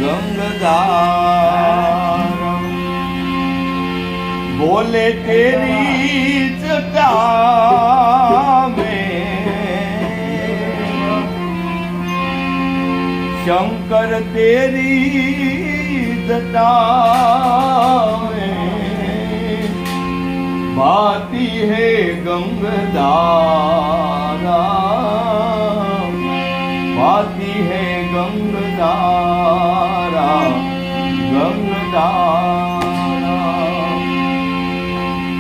गंगधारा बोले तेरी जटा में शंकर तेरी जटा में भाती है गंगधारा भाती है गंगधारा गंगधारा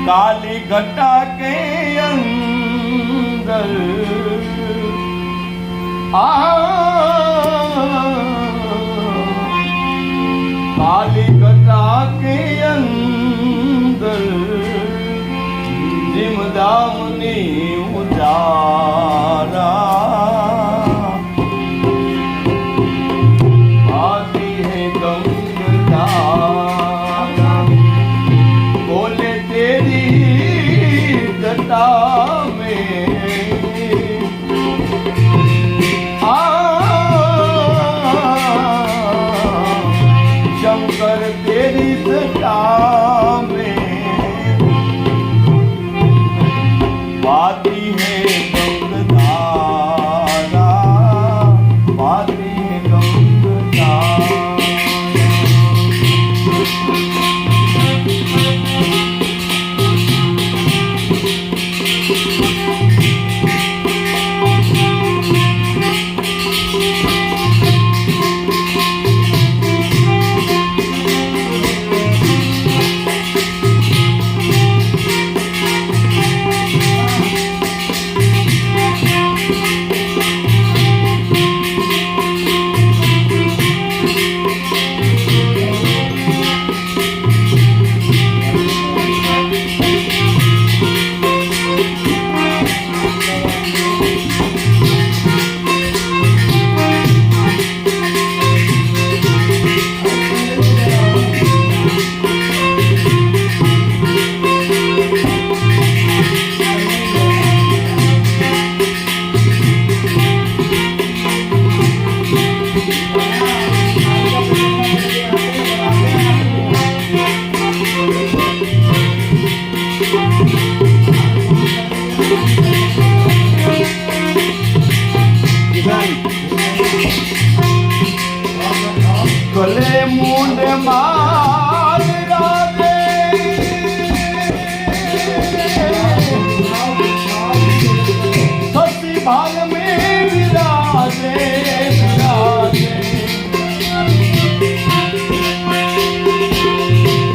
काली घटा के अंदर काली घटा के अंदर जिमदामनी उजारा आती है गंगधारा बोले तेरी जटा में शंकर तेरी जटा में भाती है गंगधारा भाती है गंगधारा गले मुंड माल राधे सती भाल में विराजे विराजे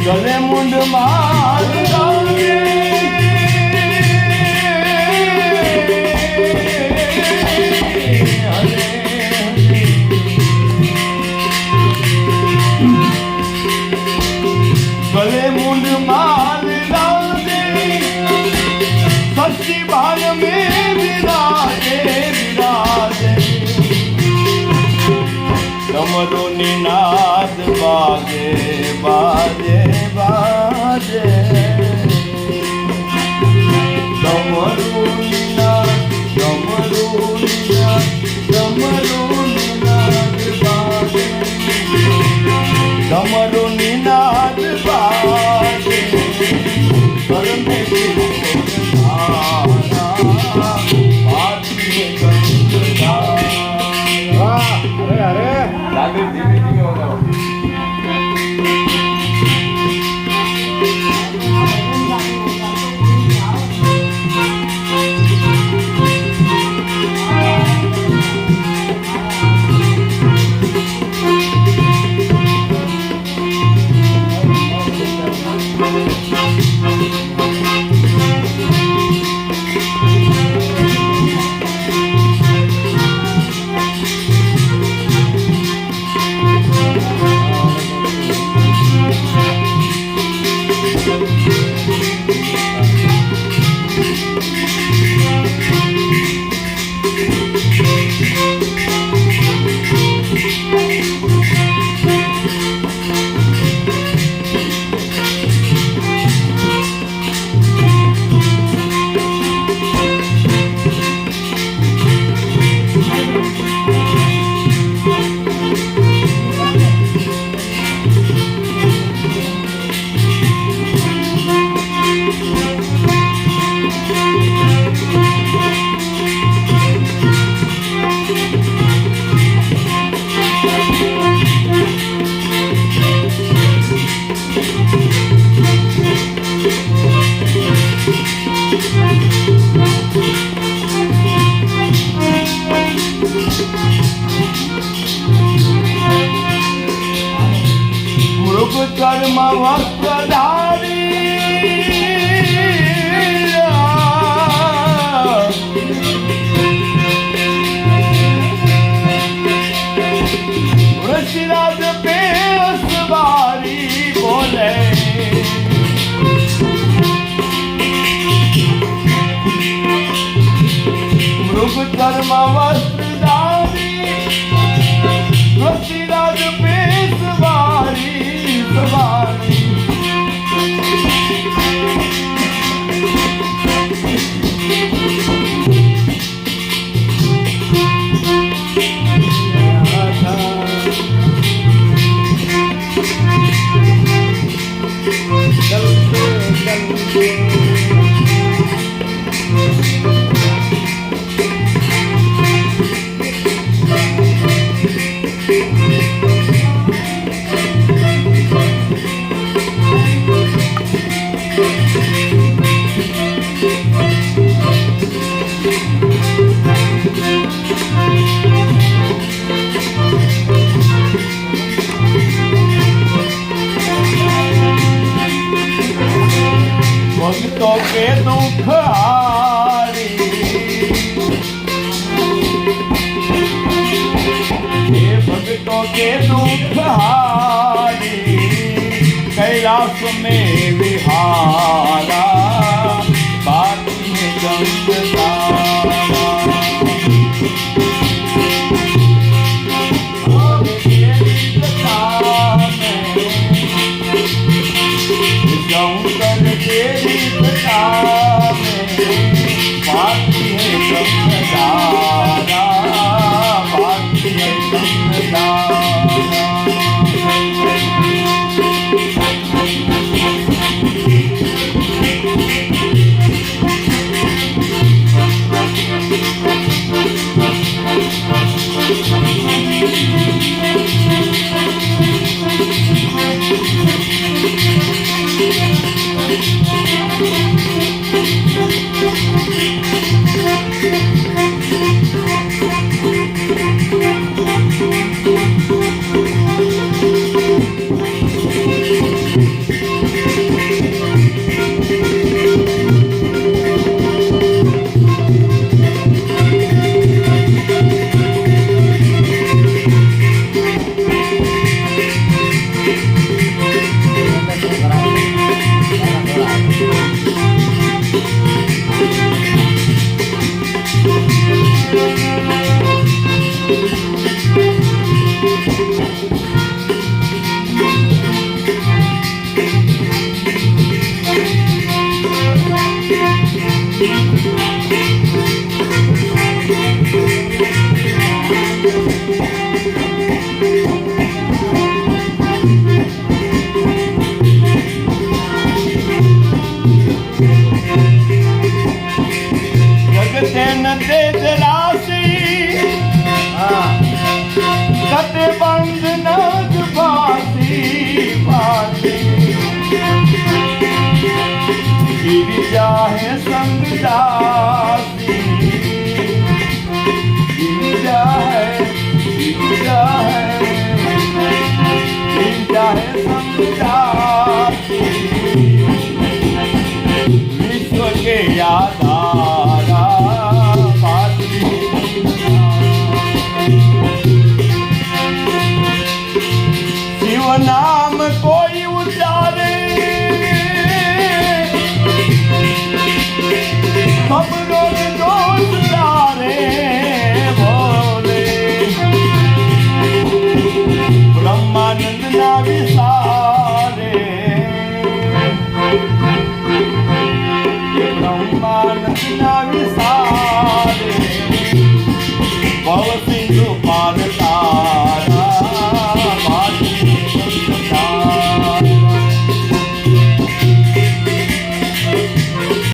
गले मुंड माल राधे गले मुंड माल राधे सच्ची भाल में विराजे विराजे डमरू निनाद बाजे बाजे बाजे डमरू निनाद डमरू निनाद डमरू निनाद बाजे डमरू निनाद बाजे करने की धारा बाजी है गंगधारा अरे अरे लागे धीमे धीमे हो जाओ કર્મ વસ્ત્રધારી વૃષિરાજ પેશવારી બોલે મૃગ કર્મ વસ્ત્રધારી વૃષિરાજ પેશવારી સવારી ભક્તો કે દુઃખ હારી હે ભક્તો કે દુઃખ હારી कैलाश में विहारा बाती है गंगधारा